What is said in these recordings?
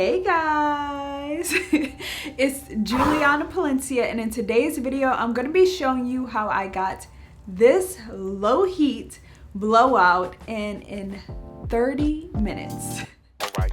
Hey guys, it's Juliana Palencia, and in today's video I'm going to be showing you how I got this low heat blowout in 30 minutes. All right.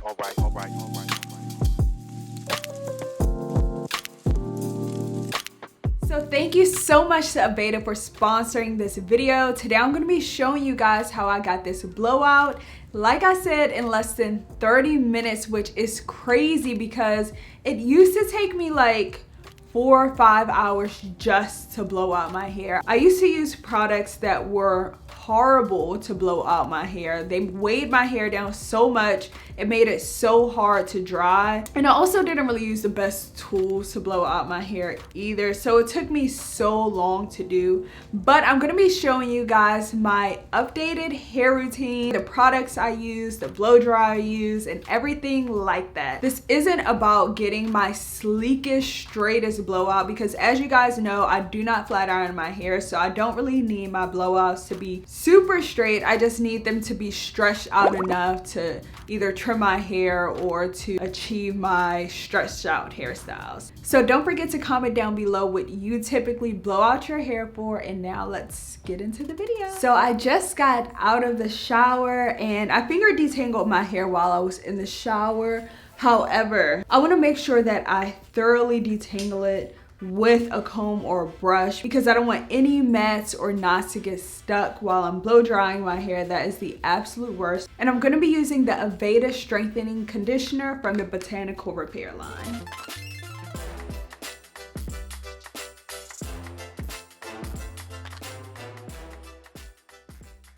So thank you so much to Aveda for sponsoring this video. Today I'm going to be showing you guys how I got this blowout. Like I said, in less than 30 minutes, which is crazy because it used to take me like 4 or 5 hours just to blow out my hair. I used to use products that were horrible to blow out my hair. They weighed my hair down so much, it made it so hard to dry. And I also didn't really use the best tools to blow out my hair either, so it took me so long to do. But I'm gonna be showing you guys my updated hair routine, the products I use, the blow dryer I use, and everything like that. This isn't about getting my sleekest, straightest blowout because, as you guys know, I do not flat iron my hair, so I don't really need my blowouts to be super straight. I just need them to be stretched out enough to either trim my hair or to achieve my stretched out hairstyles. So don't forget to comment down below what you typically blow out your hair for, and now let's get into the video. So I just got out of the shower and I finger detangled my hair while I was in the shower. However, I want to make sure that I thoroughly detangle it with a comb or a brush because I don't want any mats or knots to get stuck while I'm blow drying my hair. That is the absolute worst. And I'm going to be using the Aveda strengthening conditioner from the Botanical Repair line.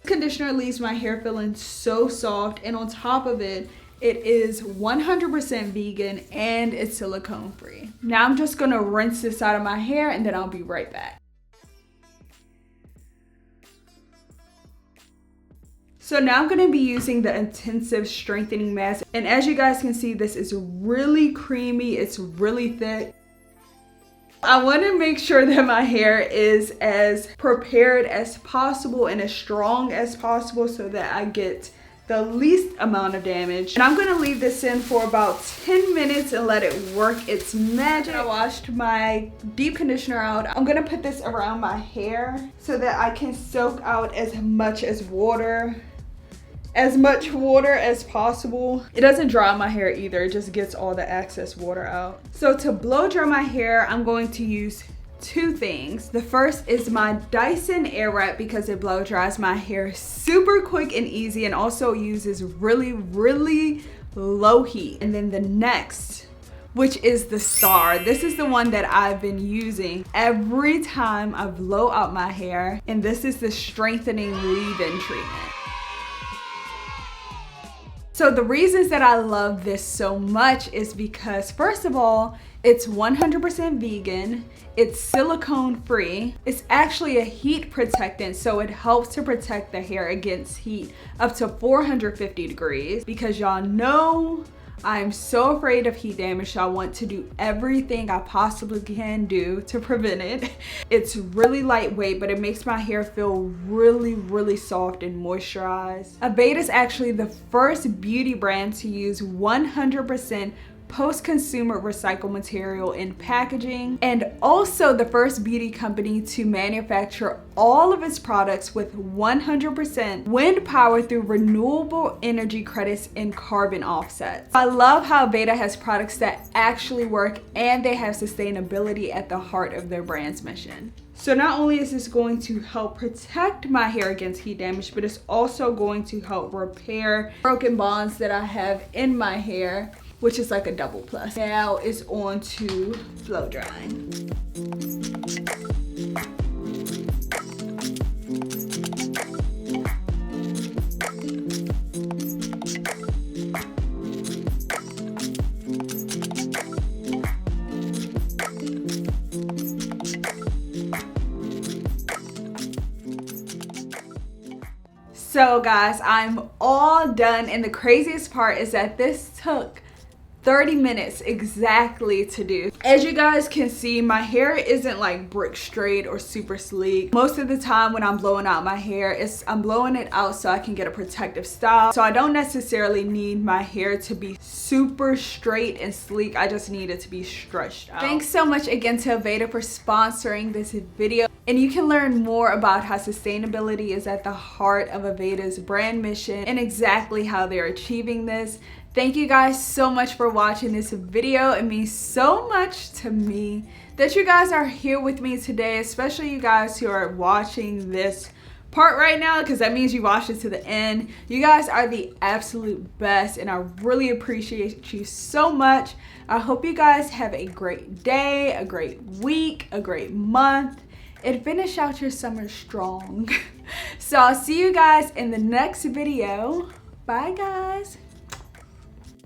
Conditioner leaves my hair feeling so soft, and on top of it, it is 100% vegan and it's silicone free. Now I'm just gonna rinse this out of my hair and then I'll be right back. So now I'm gonna be using the intensive strengthening mask, and as you guys can see, this is really creamy, it's really thick. I want to make sure that my hair is as prepared as possible and as strong as possible so that I get the least amount of damage. And I'm gonna leave this in for about 10 minutes and let it work its magic. I washed my deep conditioner out. I'm gonna put this around my hair so that I can soak out as much water as possible. It doesn't dry my hair either, it just gets all the excess water out. So to blow dry my hair, I'm going to use two things. The first is my Dyson Airwrap because it blow dries my hair super quick and easy, and also uses really low heat. And then the next, which is the Star. This is the one that I've been using every time I blow out my hair, and this is the strengthening leave-in treatment. So the reasons that I love this so much is because, first of all, it's 100% vegan, it's silicone free, it's actually a heat protectant, so it helps to protect the hair against heat up to 450 degrees because y'all know I'm so afraid of heat damage, so I want to do everything I possibly can do to prevent it. It's really lightweight, but it makes my hair feel really soft and moisturized. Aveda is actually the first beauty brand to use 100% post-consumer recycled material in packaging, and also the first beauty company to manufacture all of its products with 100% wind power through renewable energy credits and carbon offsets. I love how Aveda has products that actually work and they have sustainability at the heart of their brand's mission. So not only is this going to help protect my hair against heat damage, but it's also going to help repair broken bonds that I have in my hair, which is like a double plus. Now it's on to blow drying. So guys, I'm all done, and the craziest part is that this took 30 minutes exactly to do. As you guys can see, my hair isn't like brick straight or super sleek. Most of the time when I'm blowing out my hair, I'm blowing it out so I can get a protective style. So I don't necessarily need my hair to be super straight and sleek. I just need it to be stretched out. Thanks so much again to Aveda for sponsoring this video. And you can learn more about how sustainability is at the heart of Aveda's brand mission and exactly how they're achieving this. Thank you guys so much for watching this video. It means so much to me that you guys are here with me today, especially you guys who are watching this part right now, because that means you watched it to the end. You guys are the absolute best and I really appreciate you so much. I hope you guys have a great day, a great week, a great month, and finish out your summer strong. So I'll see you guys in the next video. Bye guys.